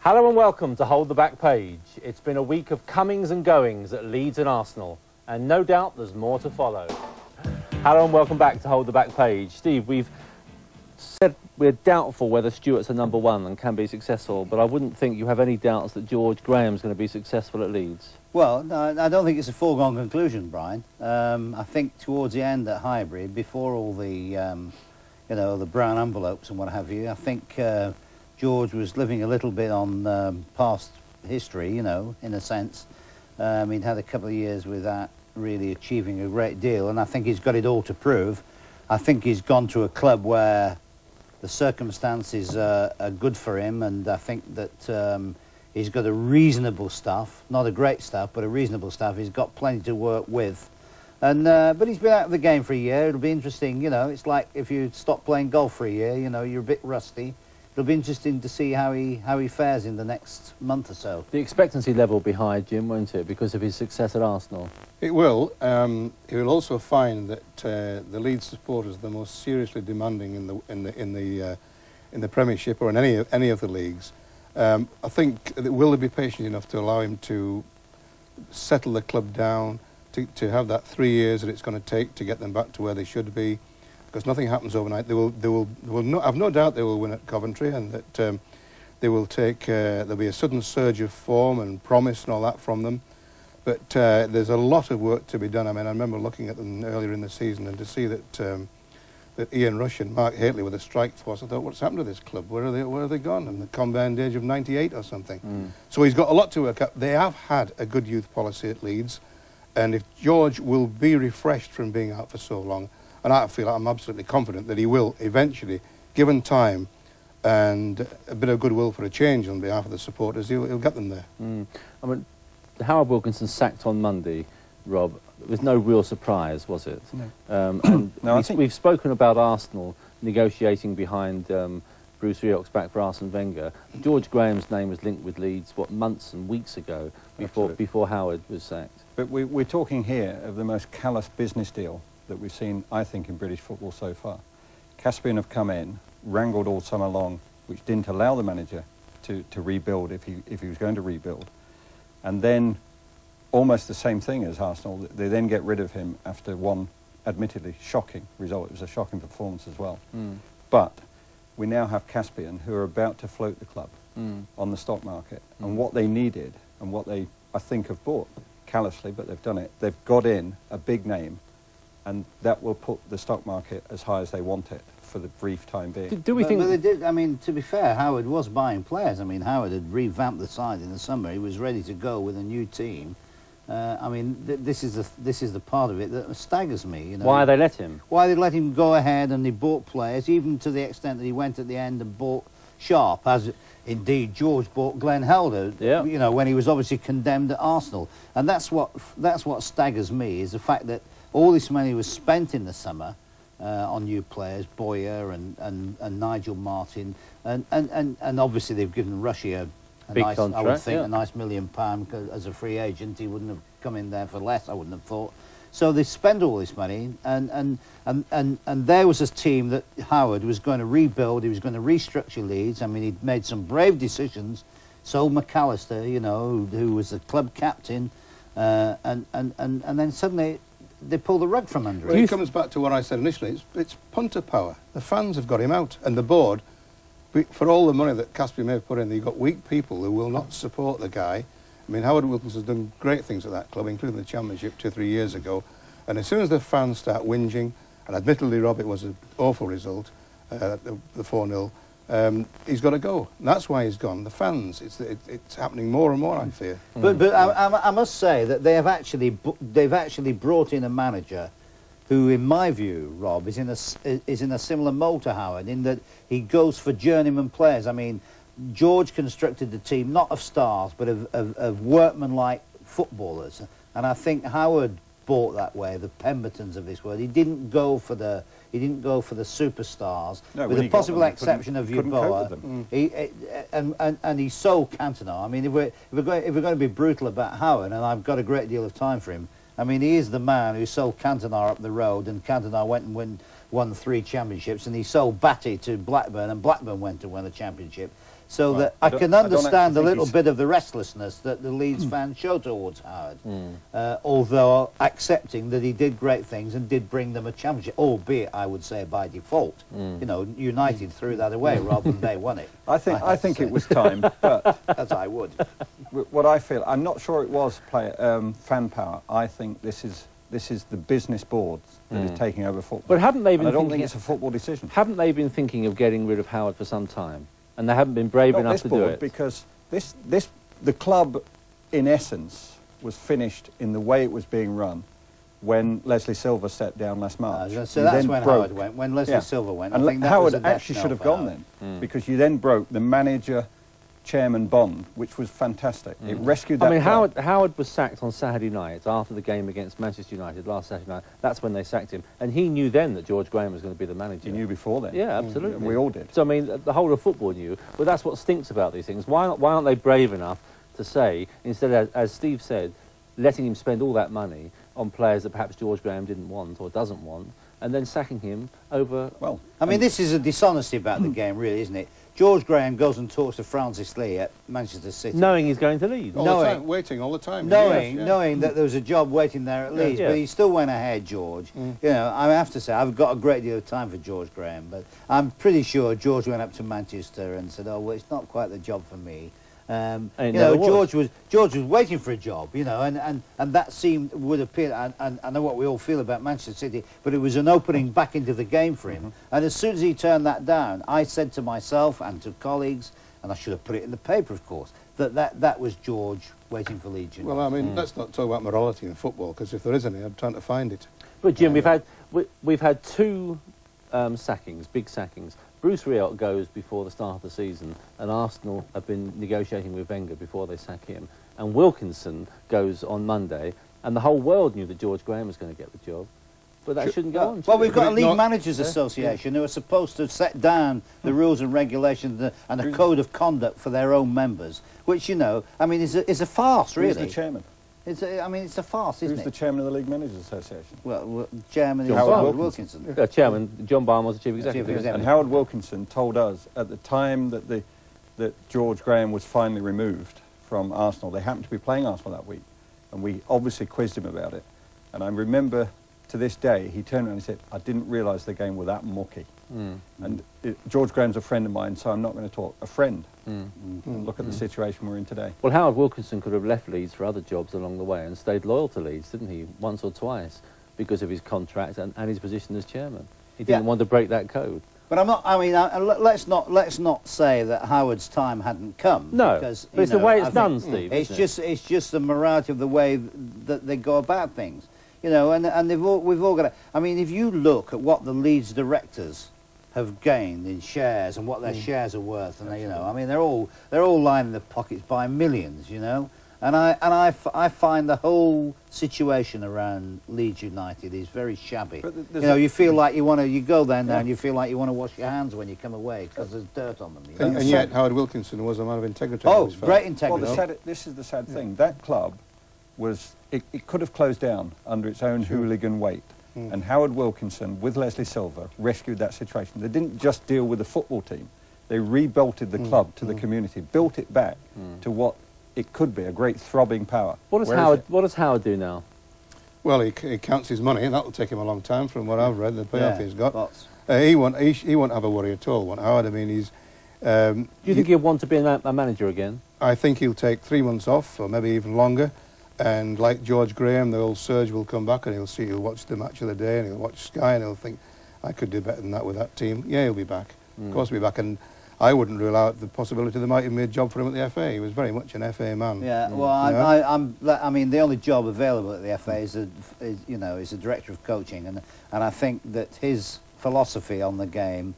Hello and welcome to Hold the Back Page. It's been a week of comings and goings at Leeds and Arsenal, and no doubt there's more to follow. Hello and welcome back to Hold the Back Page. Steve, we've said we're doubtful whether Stuart's a number one and can be successful, but I wouldn't think you have any doubts that George Graham's going to be successful at Leeds. Well, no, I don't think it's a foregone conclusion, Brian. I think towards the end at Highbury, before all the, you know, the brown envelopes and what have you, I think George was living a little bit on past history, you know, in a sense. He'd had a couple of years without really achieving a great deal, and I think he's got it all to prove. I think he's gone to a club where the circumstances are good for him, and I think that he's got a reasonable staff, not a great staff, but a reasonable staff. He's got plenty to work with. And but he's been out of the game for a year. It'll be interesting, you know, it's like if you stop playing golf for a year, you know, you're a bit rusty. It'll be interesting to see how he fares in the next month or so. The expectancy level will be high, Jim, won't it, because of his success at Arsenal? It will. He will also find that the Leeds supporters are the most seriously demanding in the Premiership or in any of the leagues. I think will they be patient enough to allow him to settle the club down, to have that 3 years that it's going to take to get them back to where they should be. Because nothing happens overnight. I've no doubt they will win at Coventry, and that they will take. There'll be a sudden surge of form and promise and all that from them. But there's a lot of work to be done. I mean, I remember looking at them earlier in the season, and to see that Ian Rush and Mark Hateley were the strike force, I thought, what's happened to this club? Where are they gone? And the combined age of 98 or something. So he's got a lot to work out. They have had a good youth policy at Leeds, and if George will be refreshed from being out for so long. And I'm absolutely confident that he will eventually, given time and a bit of goodwill for a change on behalf of the supporters, he'll get them there. I mean, Howard Wilkinson sacked on Monday, Rob. There was no real surprise, was it? No. And no, we've spoken about Arsenal negotiating behind Bruce Rioch's back for Arsene Wenger. George Graham's name was linked with Leeds, what, months and weeks ago, before Howard was sacked. But we're talking here of the most callous business deal that we've seen, I think, in British football so far. Caspian have come in, wrangled all summer long, which didn't allow the manager to rebuild if he was going to rebuild. And then, almost the same thing as Arsenal, they then get rid of him after one, admittedly, shocking result. It was a shocking performance as well. But we now have Caspian, who are about to float the club on the stock market. And what they needed, and what they, I think, have bought, callously, but they've done it, they've got in a big name, and that will put the stock market as high as they want it for the brief time being. Do we think... But they did, I mean, to be fair, Howard was buying players. I mean, Howard had revamped the side in the summer. He was ready to go with a new team. I mean, this is the part of it that staggers me, you know. Why they let him? Why they let him go ahead, and he bought players, even to the extent that he went at the end and bought Sharp, as indeed George bought Glenn Helder, you know, when he was obviously condemned at Arsenal. And that's what staggers me, is the fact that all this money was spent in the summer on new players, Boyer and Nigel Martin, and obviously they've given Rushy a nice, contract, I would think, a nice £1 million as a free agent. He wouldn't have come in there for less, I wouldn't have thought. So they spent all this money, and there was a team that Howard was going to rebuild. He was going to restructure Leeds. I mean, he'd made some brave decisions. Sold McAllister, you know, who was the club captain, and then suddenly they pull the rug from under him. Well, it comes back to what I said initially. It's punter power. The fans have got him out, and the board, for all the money that Caspian may have put in, you've got weak people who will not support the guy. I mean, Howard Wilkinson has done great things at that club, including the Championship 2 or 3 years ago. And as soon as the fans start whinging, and admittedly, Rob, it was an awful result, the 4-0, he's got to go. And that's why he's gone. The fans, it's happening more and more, I fear. But I must say that they've actually brought in a manager who, in my view, Rob, is in a similar mold to Howard, in that he goes for journeyman players. I mean, George constructed the team not of stars, but of workman-like footballers, and I think Howard bought that way, the Pembertons of this world. He didn't go for the superstars, no, with the possible exception of Yeboah. And he sold Cantona. I mean, if we're going to be brutal about Howard, and I've got a great deal of time for him, I mean, he is the man who sold Cantona up the road, and Cantona went and won 3 championships, and he sold Batty to Blackburn, and Blackburn went to win a championship. So Well, that I can I don't understand a actually little think bit of the restlessness that the Leeds fans show towards Howard, although accepting that he did great things and did bring them a championship, albeit, I would say, by default. You know, United threw that away rather than they won it. I think it was time, but as I would. what I feel, I'm not sure it was fan power. I think this is the business board that is taking over football. But haven't they been? I don't think it's a football decision. Haven't they been thinking of getting rid of Howard for some time, and they haven't been brave Not enough this to board, do it? because the club, in essence, was finished in the way it was being run when Leslie Silver stepped down last March. So that's when Howard went. When Leslie Silver went, and I think that Howard was a death actually knell should have for gone Howard. then, because you then broke the manager-chairman bond, which was fantastic. It rescued that. I mean, club. Howard was sacked on Saturday night after the game against Manchester United last Saturday night. That's when they sacked him, and he knew then that George Graham was going to be the manager. He knew before then. Yeah, absolutely. We all did. So I mean, the whole of football knew. But that's what stinks about these things. Why aren't they brave enough to say, instead of, as Steve said, letting him spend all that money on players that perhaps George Graham didn't want or doesn't want, and then sacking him over... Well, I mean, this is a dishonesty about the game, really, isn't it? George Graham goes and talks to Francis Lee at Manchester City. knowing he's going to Leeds. All the time, waiting all the time. Knowing that there was a job waiting there at Leeds, but he still went ahead, George. You know, I have to say, I've got a great deal of time for George Graham, but I'm pretty sure George went up to Manchester and said, oh, well, it's not quite the job for me. You know, George was waiting for a job, you know, and that would appear, and I know what we all feel about Manchester City, but it was an opening back into the game for him. And as soon as he turned that down, I said to myself and to colleagues, and I should have put it in the paper, of course, that was George waiting for Leeds United. Well, I mean, let's not talk about morality in football, because if there is any, I'm trying to find it. But Jim, we've had two sackings, big sackings. Bruce Rioch goes before the start of the season, and Arsenal have been negotiating with Wenger before they sack him. And Wilkinson goes on Monday, and the whole world knew that George Graham was going to get the job. But that shouldn't go on. Well, we've got a League Managers Association who are supposed to set down the rules and regulations and a code of conduct for their own members, which, you know, I mean, is a farce, really. Who's the chairman? I mean, it's a farce, isn't it? Who's the chairman of the League Managers Association? Well, chairman is Howard Wilkinson. Chairman, John Barnes was the chief executive. And Howard Wilkinson told us at the time that George Graham was finally removed from Arsenal, they happened to be playing Arsenal that week, and we obviously quizzed him about it. And I remember to this day, he turned around and said, I didn't realise the game was that mucky. And George Graham's a friend of mine, so I'm not going to talk. A friend. Look at the situation we're in today. Well, Howard Wilkinson could have left Leeds for other jobs along the way and stayed loyal to Leeds, didn't he? Once or twice, because of his contract and his position as chairman. He didn't want to break that code. But I'm not. I mean, let's not say that Howard's time hadn't come. No, because, but it's the way it's done, Steve. It's just the morality of the way that they go about things. You know, and we've all got to. I mean, if you look at what the Leeds directors have gained in shares and what their shares are worth, and you know, I mean, they're all lining their pockets by millions, you know. And I find the whole situation around Leeds United is very shabby. You know, you feel like you go there now and you feel like you want to wash your hands when you come away because there's dirt on them. You know? And yet Howard Wilkinson was a man of integrity. Oh, great integrity. Well, this is the sad thing. That club was, it could have closed down under its own hooligan weight. And Howard Wilkinson, with Leslie Silver, rescued that situation. They didn't just deal with the football team. They rebuilt the club to the community, built it back to what it could be, a great throbbing power. What does Howard do now? Well, he counts his money, and that'll take him a long time from what I've read, the payoff he's got. Lots. He won't have a worry at all, won't Howard. I mean, he's... do you think he'll want to be a manager again? I think he'll take 3 months off, or maybe even longer. And like George Graham, the old Surge will come back and he'll watch the match of the day and he'll watch Sky and he'll think, I could do better than that with that team. Yeah, he'll be back. Of course he'll be back. And I wouldn't rule out the possibility there might even be a job for him at the FA. He was very much an FA man. Yeah, well, I mean, the only job available at the FA is a director of coaching, and I think that his philosophy on the game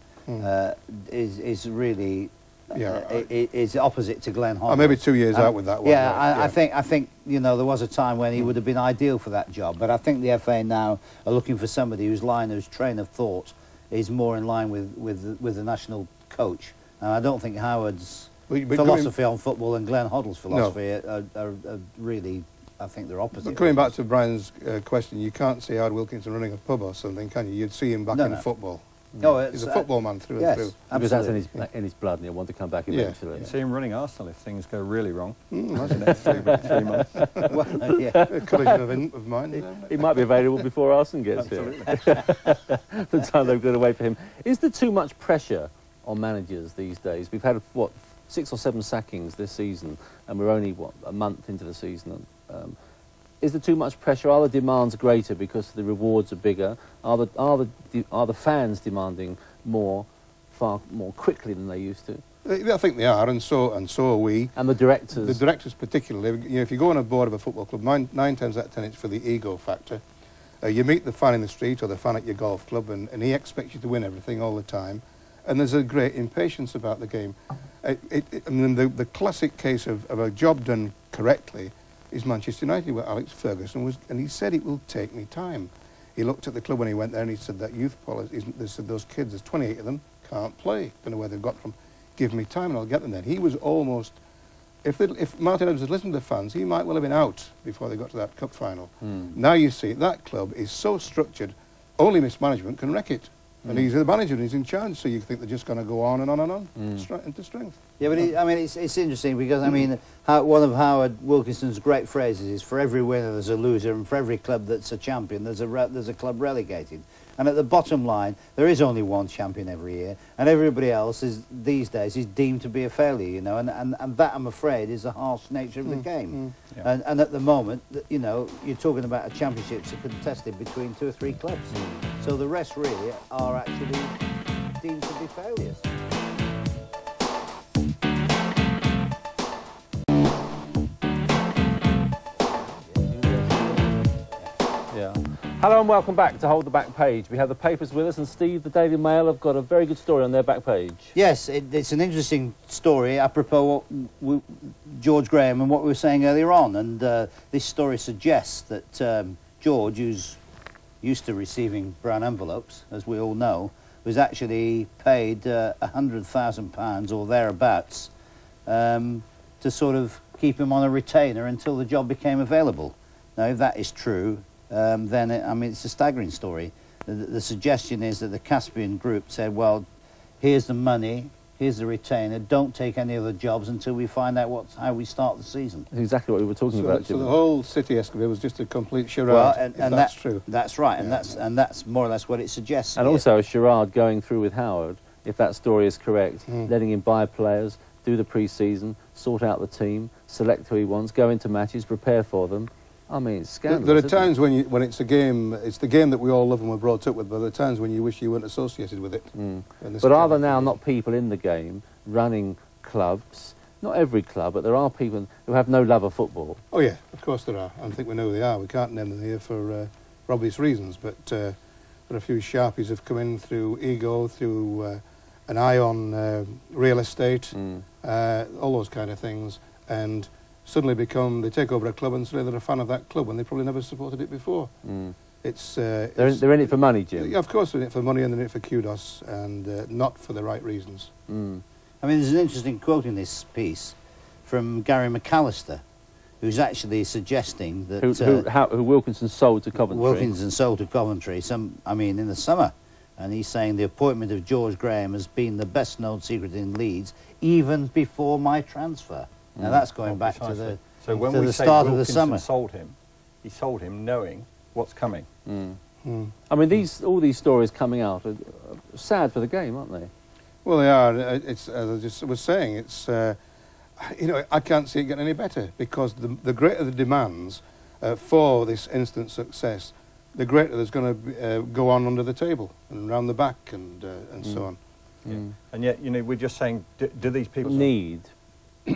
is really... is opposite to Glenn Hoddle. Maybe 2 years out with that one. Yeah, right? I think you know, there was a time when he would have been ideal for that job, but I think the FA now are looking for somebody whose train of thought is more in line with the national coach. And I don't think Howard's philosophy on football and Glenn Hoddle's philosophy are really, I think they're opposite. But coming back to Brian's question, you can't see Howard Wilkinson running a pub or something, can you? You'd see him back in football. Oh, he's a football man through yes, and through. Because that's in his blood, and he'll want to come back eventually. Yeah. You see him running Arsenal if things go really wrong. Imagine Next 3 months. Well, yeah. A collision of mind. He might be available before Arsenal gets here. The time they've got to wait for him. Is there too much pressure on managers these days? We've had, what, 6 or 7 sackings this season, and we're only, what, a month into the season. Is there too much pressure? Are the demands greater because the rewards are bigger? Are the fans demanding far more quickly than they used to? I think they are, and so are we. And the directors? The directors particularly. You know, if you go on a board of a football club, nine times out of 10 it's for the ego factor. You meet the fan in the street or the fan at your golf club, and he expects you to win everything all the time. And there's a great impatience about the game. I mean, the classic case of a job done correctly is Manchester United, where Alex Ferguson was, and he said it will take me time. He looked at the club when he went there and he said that youth policy, they said those kids, there's 28 of them, can't play. Don't know where they've got from. Give me time and I'll get them there. He was almost, if Martin Evans had listened to the fans, he might well have been out before they got to that cup final. Now you see, that club is so structured, only mismanagement can wreck it. And he's the manager and he's in charge, so you think they're just going to go on and on and on, into strength. Yeah, but I mean, it's interesting because, I mean, one of Howard Wilkinson's great phrases is, for every winner there's a loser, and for every club that's a champion there's a club relegated. And at the bottom line, there is only one champion every year, and everybody else these days is deemed to be a failure, you know, and that, I'm afraid, is the harsh nature of the game. Yeah. And at the moment, you know, you're talking about a championships are contested between 2 or 3 clubs. So the rest really are actually deemed to be failures. Hello and welcome back to Hold the Back Page. We have the papers with us, and Steve, the Daily Mail, have got a very good story on their back page. Yes, it's an interesting story, apropos George Graham and what we were saying earlier on. And this story suggests that George, who's used to receiving brown envelopes, as we all know, was actually paid £100,000 or thereabouts to sort of keep him on a retainer until the job became available. Now, if that is true, then I mean, it's a staggering story. The suggestion is that the Caspian group said, well, here's the money, here's the retainer, don't take any other jobs until we find out how we start the season. That's exactly what we were talking about, Jim. So the whole city escapade was just a complete charade, well, and that's true. That's right, and that's more or less what it suggests. And also a charade going through with Howard, if that story is correct, letting him buy players, do the pre-season, sort out the team, select who he wants, go into matches, prepare for them. I mean, it's scandalous. There are times when it's a game, it's the game that we all love and we're brought up with, but there are times when you wish you weren't associated with it. But are there now not people in the game running clubs? Not every club, but there are people who have no love of football. Oh yeah, of course there are. I think we know who they are. We can't name them here for obvious reasons, but there are a few sharpies have come in through ego, through an eye on real estate, all those kind of things, and suddenly they take over a club and suddenly they're a fan of that club when they probably never supported it before. They're in it for money, Jim. Yeah, of course they're in it for money and they're in it for kudos and not for the right reasons. I mean, there's an interesting quote in this piece from Gary McAllister, who's actually suggesting that... Who Wilkinson sold to Coventry. Wilkinson sold to Coventry, in the summer. And he's saying the appointment of George Graham has been the best-known secret in Leeds, even before my transfer. Now that's going back to the start of the summer. He sold him knowing what's coming. I mean, all these stories coming out are sad for the game, aren't they? Well, they are. It's, as I just was saying, it's you know, I can't see it getting any better because the greater the demands for this instant success, the greater there's going to go on under the table and round the back and so on. And yet, you know, we're just saying, do these people need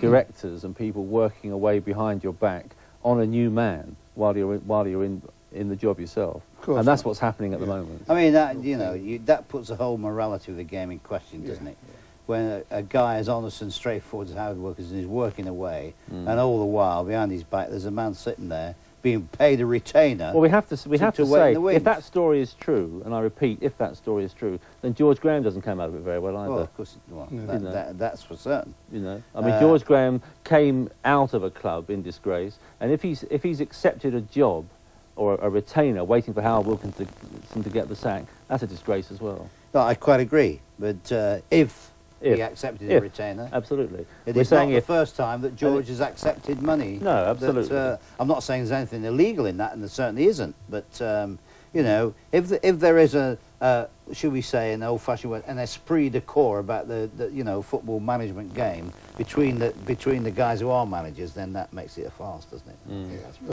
directors and people working away behind your back on a new man while you're in the job yourself? And that's what's happening at the moment. I mean, that, you know, that puts the whole morality of the game in question, doesn't it? When a guy as honest and straightforward as Howard Wilkinson is working away, and all the while behind his back there's a man sitting there being paid a retainer. Well, we have to say, if that story is true, and I repeat, if that story is true, then George Graham doesn't come out of it very well either. Well, of course, that's for certain. You know, I mean, George Graham came out of a club in disgrace, and if he's accepted a job or a retainer waiting for Howard Wilkinson to get the sack, that's a disgrace as well. No, I quite agree. But if he accepted a retainer, absolutely. It is not the first time that George has accepted money. No, absolutely. That, I'm not saying there's anything illegal in that, and there certainly isn't. But you know, if there is a should we say, an old-fashioned word, an esprit de corps about the you know, football management game between the guys who are managers, then that makes it a farce, doesn't it? Yeah,